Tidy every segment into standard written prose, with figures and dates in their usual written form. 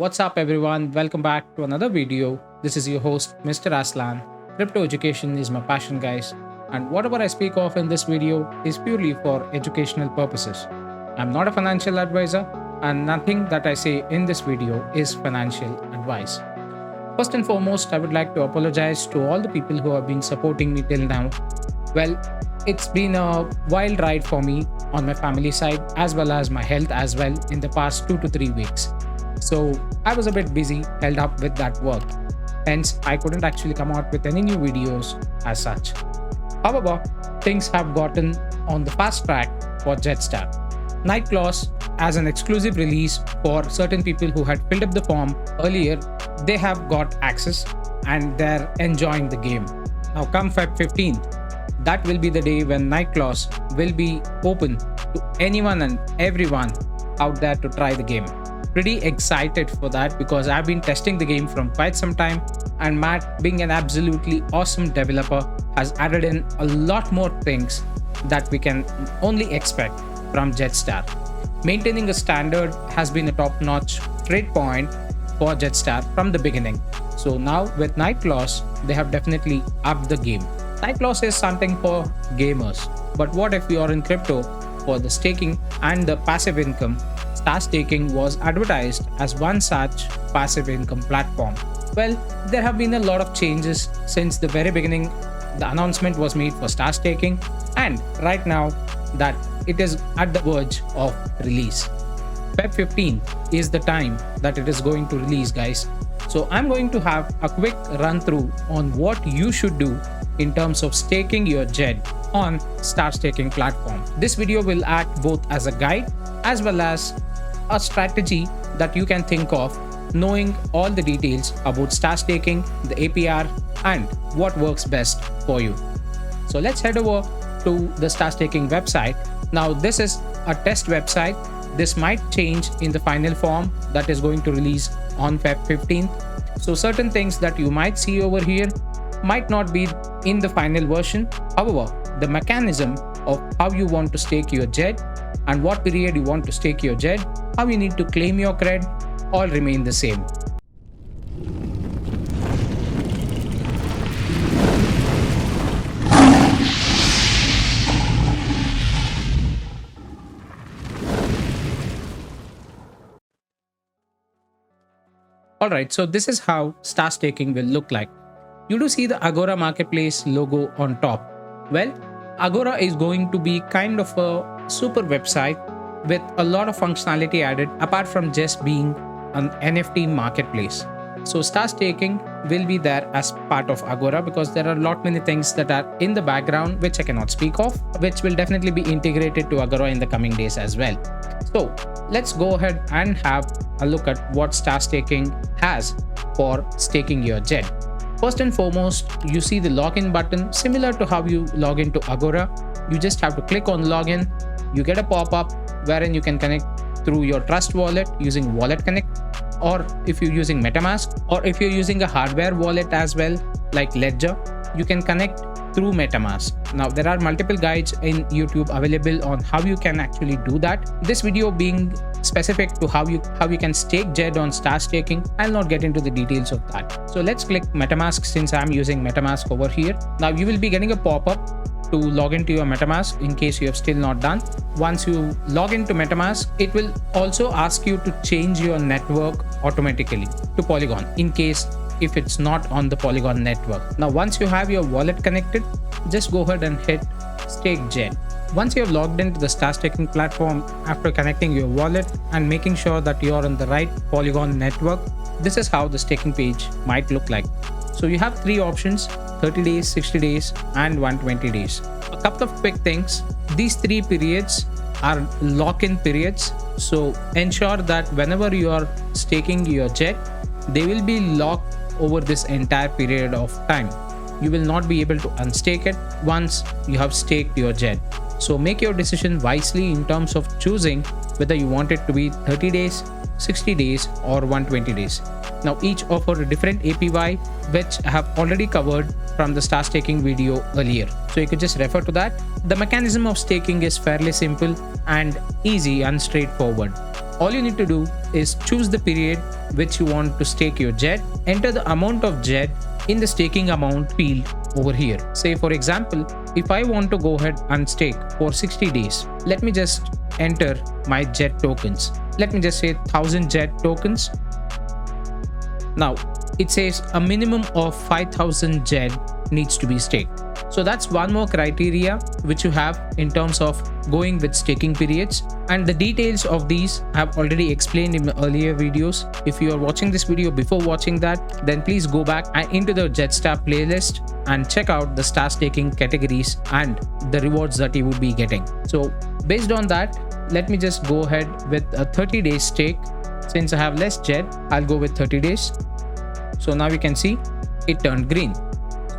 What's up, everyone? Welcome back to another video. This is your host, Mr. Aslan. Crypto education is my passion, guys, and whatever I speak of in this video is purely for educational purposes. I'm not a financial advisor, and nothing that I say in this video is financial advice. First and foremost, I would like to apologize to all the people who have been supporting me till now. Well, it's been a wild ride for me on my family side as well as my health as well in the past 2 to 3 weeks. So I was a bit busy, held up with that work. Hence, I couldn't actually come out with any new videos as such. However, things have gotten on the fast track for JEDSTAR. Night Clause, as an exclusive release for certain people who had filled up the form earlier, they have got access and they're enjoying the game. Now come Feb 15th, that will be the day when Night Clause will be open to anyone and everyone out there to try the game. Pretty excited for that because I've been testing the game from quite some time, and Matt, being an absolutely awesome developer, has added in a lot more things that we can only expect from JEDSTAR. Maintaining a standard has been a top-notch trade point for JEDSTAR from the beginning. So now with Night Clause, they have definitely upped the game. Night Clause is something for gamers, but what if you are in crypto for the staking and the passive income? Star Staking was advertised as one such passive income platform. Well, there have been a lot of changes since the very beginning. The announcement was made for Star Staking, and right now that it is at the verge of release. Feb 15 is the time that it is going to release, guys. So I'm going to have a quick run through on what you should do in terms of staking your JED on Star Staking platform. This video will act both as a guide as well as a strategy that you can think of, knowing all the details about Star Staking, the APR, and what works best for you. So let's head over to the Star Staking website. Now this is a test website. This might change in the final form that is going to release on Feb 15th. So certain things that you might see over here might not be in the final version. However, the mechanism of how you want to stake your JED and what period you want to stake your JED, how you need to claim your cred, all remain the same. Alright, so this is how Star Staking will look like. You do see the Agora Marketplace logo on top. Well, Agora is going to be kind of a super website with a lot of functionality added apart from just being an NFT marketplace. So Star Staking will be there as part of Agora because there are a lot many things that are in the background which I cannot speak of, which will definitely be integrated to Agora in the coming days as well. So let's go ahead and have a look at what Star Staking has for staking your JED. First and foremost, you see the login button similar to how you log into Agora. You just have to click on login. You get a pop-up wherein you can connect through your Trust wallet using Wallet Connect, or if you're using MetaMask, or if you're using a hardware wallet as well like Ledger, you can connect through MetaMask. Now there are multiple guides in YouTube available on how you can actually do that. This video being specific to how you can stake JED on Star Staking, I'll not get into the details of that. So let's click MetaMask since I'm using MetaMask over here. Now you will be getting a pop-up to log into your MetaMask in case you have still not done. Once you log into MetaMask, it will also ask you to change your network automatically to Polygon in case if it's not on the Polygon network. Now once you have your wallet connected, just go ahead and hit Stake JED. Once you have logged into the Star Staking platform after connecting your wallet and making sure that you are on the right Polygon network, this is how the staking page might look like. So you have three options: 30 days, 60 days, and 120 days. A couple of quick things. These three periods are lock-in periods. So ensure that whenever you are staking your JED, they will be locked over this entire period of time. You will not be able to unstake it once you have staked your JED. So make your decision wisely in terms of choosing whether you want it to be 30 days, 60 days, or 120 days. Now each offer a different APY, which I have already covered from the Star Staking video earlier. So you could just refer to that. The mechanism of staking is fairly simple and easy and straightforward. all you need to do is choose the period which you want to stake your JED, enter the amount of JED in the staking amount field over here. Say for example, if I want to go ahead and stake for 60 days, let me just enter my JED tokens. Let me just say 1000 JED tokens. Now it says a minimum of 5000 JED needs to be staked. So that's one more criteria which you have in terms of going with staking periods, and the details of these I have already explained in my earlier videos. If you are watching this video before watching that, then please go back and into the JEDSTAR playlist and check out the star staking categories and the rewards that you would be getting. So based on that, let me just go ahead with a 30-day stake. Since I have less JED, I'll go with 30 days. So now you can see it turned green.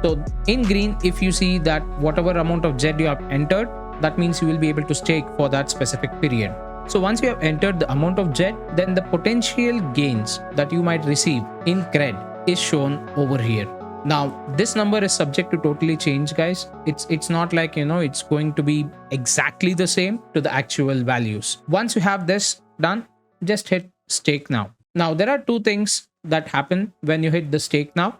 So in green, if you see that whatever amount of JED you have entered, that means you will be able to stake for that specific period. So once you have entered the amount of JED, then the potential gains that you might receive in cred is shown over here. Now this number is subject to totally change, guys. It's not like, it's going to be exactly the same to the actual values. Once you have this done, just hit stake now. Now there are two things that happen when you hit the stake now.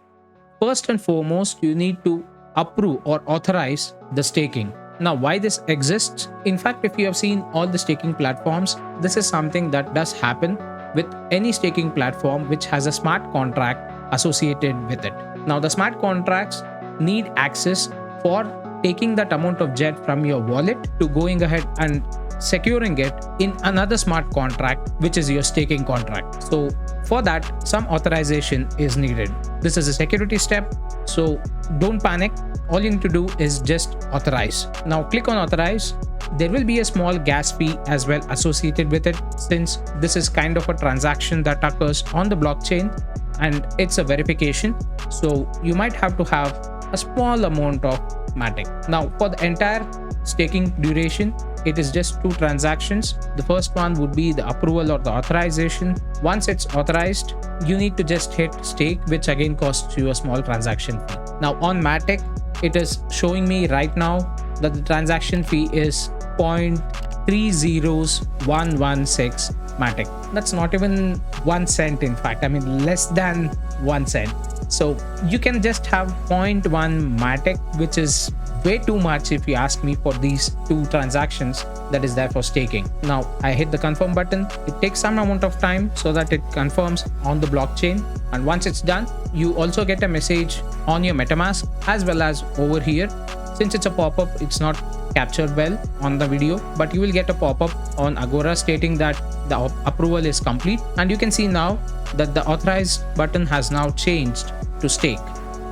First and foremost, you need to approve or authorize the staking. Now, why this exists? In fact, if you have seen all the staking platforms, this is something that does happen with any staking platform which has a smart contract associated with it. Now, the smart contracts need access for taking that amount of JED from your wallet to going ahead and securing it in another smart contract, which is your staking contract. So for that, some authorization is needed. This is a security step, so don't panic. All you need to do is just authorize. Now click on authorize. There will be a small gas fee as well associated with it, since this is kind of a transaction that occurs on the blockchain and it's a verification. So you might have to have a small amount of Matic. Now for the entire staking duration, it is just 2 transactions. The first one would be the approval or the authorization. Once it's authorized, you need to just hit stake, which again costs you a small transaction fee. Now on Matic, it is showing me right now that the transaction fee is 0.30116 Matic. That's not even 1 cent, in fact. I mean less than 1 cent. So you can just have 0.1 Matic, which is way too much if you ask me for these 2 transactions that is there for staking. Now I hit the confirm button. It takes some amount of time so that it confirms on the blockchain, and once it's done, you also get a message on your MetaMask as well as over here. Since it's a pop-up, it's not captured well on the video, but you will get a pop-up on Agora stating that the approval is complete, and you can see now that the authorized button has now changed to stake.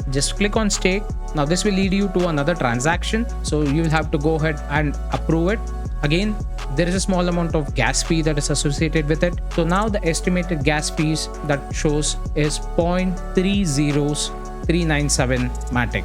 Just click on stake. Now this will lead you to another transaction, so you will have to go ahead and approve it. Again, there is a small amount of gas fee that is associated with it. So now the estimated gas fees that shows is 0.30397 Matic.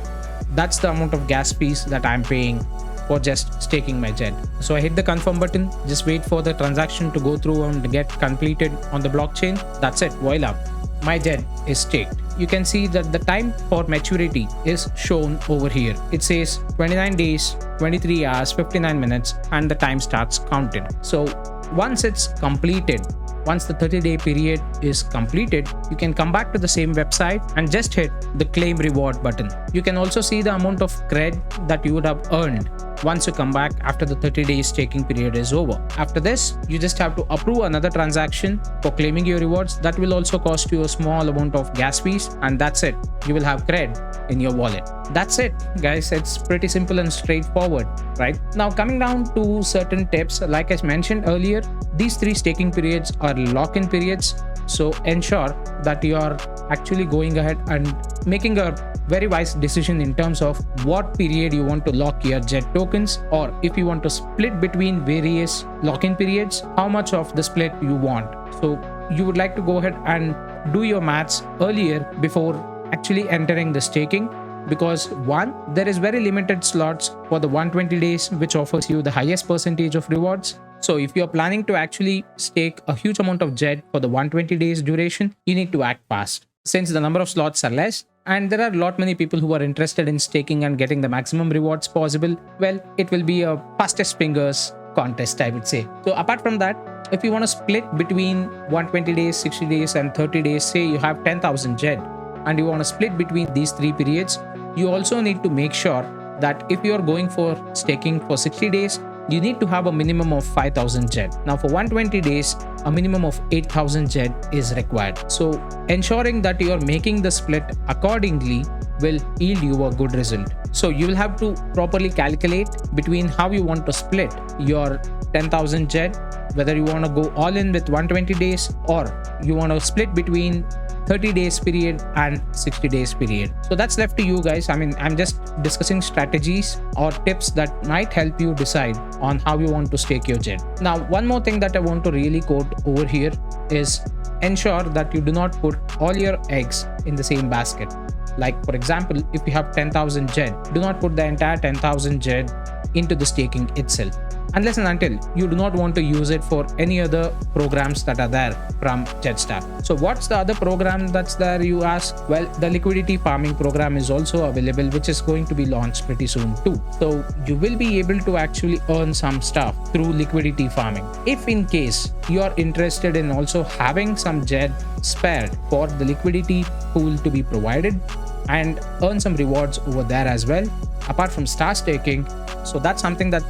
That's the amount of gas fees that I'm paying for just staking my JED. So I hit the confirm button, just wait for the transaction to go through and get completed on the blockchain. That's it, voila, my JED is staked. You can see that the time for maturity is shown over here. It says 29 days, 23 hours, 59 minutes, and the time starts counted. So once it's completed, once the 30-day period is completed, you can come back to the same website and just hit the claim reward button. You can also see the amount of cred that you would have earned once you come back after the 30-day staking period is over. After this, you just have to approve another transaction for claiming your rewards. That will also cost you a small amount of gas fees, and that's it. You will have cred in your wallet. That's it, guys. It's pretty simple and straightforward, right? Now coming down to certain tips, like I mentioned earlier, these 3 staking periods are lock-in periods. So ensure that you are actually going ahead and making a very wise decision in terms of what period you want to lock your JED tokens, or if you want to split between various lock-in periods, how much of the split you want. So you would like to go ahead and do your maths earlier before actually entering the staking, because one, there is very limited slots for the 120 days, which offers you the highest percentage of rewards. So if you're planning to actually stake a huge amount of JED for the 120 days duration, you need to act fast. Since the number of slots are less, and there are a lot many people who are interested in staking and getting the maximum rewards possible, well, it will be a fastest fingers contest, I would say. So apart from that, if you want to split between 120 days, 60 days, and 30 days, say you have 10,000 JED and you want to split between these three periods, you also need to make sure that if you are going for staking for 60 days, you need to have a minimum of 5,000 JED. Now for 120 days, a minimum of 8,000 JED is required. So ensuring that you are making the split accordingly will yield you a good result. So you will have to properly calculate between how you want to split your 10,000 JED, whether you want to go all in with 120 days or you want to split between 30 days period and 60 days period. So that's left to you guys. I mean, I'm just discussing strategies or tips that might help you decide on how you want to stake your JED. Now, one more thing that I want to really quote over here is ensure that you do not put all your eggs in the same basket. Like for example, if you have 10,000 JED, do not put the entire 10,000 JED into the staking itself, unless and until you do not want to use it for any other programs that are there from JEDSTAR. So what's the other program that's there, you ask? Well, the liquidity farming program is also available, which is going to be launched pretty soon too. So you will be able to actually earn some stuff through liquidity farming. If in case you are interested in also having some JED spared for the liquidity pool to be provided and earn some rewards over there as well, apart from star staking, so that's something that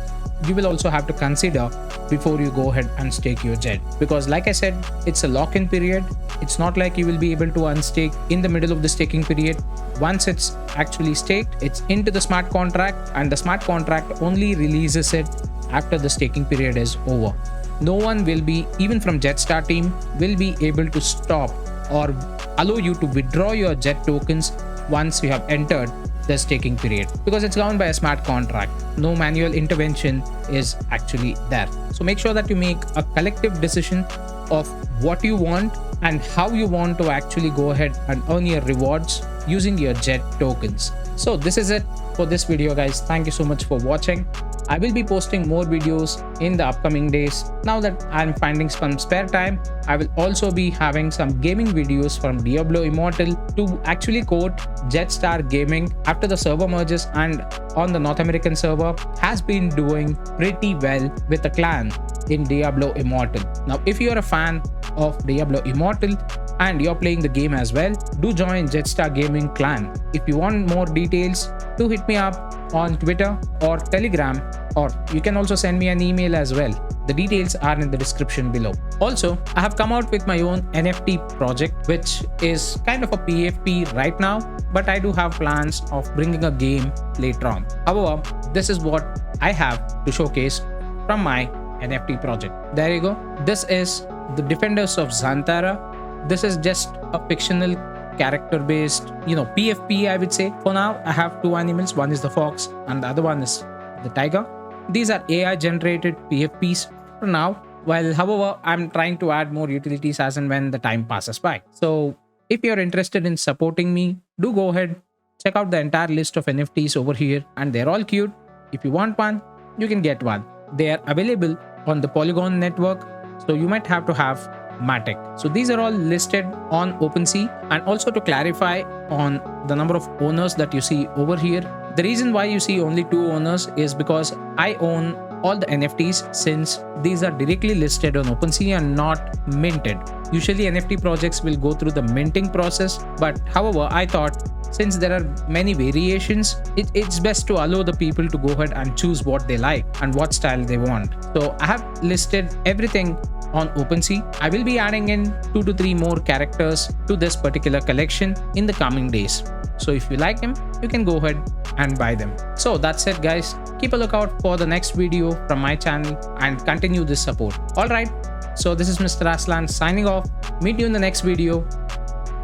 you will also have to consider before you go ahead and stake your JED. Because like I said, it's a lock-in period. It's not like you will be able to unstake in the middle of the staking period. Once it's actually staked, it's into the smart contract, and the smart contract only releases it after the staking period is over. No one will be, even from JEDSTAR team, will be able to stop or allow you to withdraw your JED tokens once you have entered the staking period, because it's governed by a smart contract. No manual intervention is actually there. So make sure that you make a collective decision of what you want and how you want to actually go ahead and earn your rewards using your JED tokens. So this is it for this video, guys. Thank you so much for watching. I will be posting more videos in the upcoming days. Now that I'm finding some spare time, I will also be having some gaming videos from Diablo Immortal to actually quote JEDSTAR Gaming after the server merges and on the North American server has been doing pretty well with the clan in Diablo Immortal. Now, if you're a fan of Diablo Immortal and you're playing the game as well, do join JEDSTAR Gaming clan. If you want more details, do hit me up on Twitter or Telegram, or you can also send me an email as well. The details are in the description below. Also, I have come out with my own NFT project, which is kind of a PFP right now, but I do have plans of bringing a game later on. However, this is what I have to showcase from my NFT project. There you go. This is the Defenders of Zantara. This is just a fictional character based, PFP, I would say. For now, I have two animals. One is the fox and the other one is the tiger. These are AI generated PFPs for now. Well, however, I'm trying to add more utilities as and when the time passes by. So if you're interested in supporting me, do go ahead, check out the entire list of NFTs over here, and they're all cute. If you want one, you can get one. They are available on the Polygon network, so you might have to have Matic. So these are all listed on OpenSea. And also to clarify on the number of owners that you see over here, the reason why you see only 2 owners is because I own all the NFTs, since these are directly listed on OpenSea and not minted. Usually NFT projects will go through the minting process, but however, I thought since there are many variations, it's best to allow the people to go ahead and choose what they like and what style they want. So I have listed everything on OpenSea. I will be adding in 2 to 3 more characters to this particular collection in the coming days. So if you like them, you can go ahead and buy them. So that's it, guys. Keep a lookout for the next video from my channel and continue this support. Alright, so this is Mr. Aslan signing off. Meet you in the next video.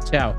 Ciao.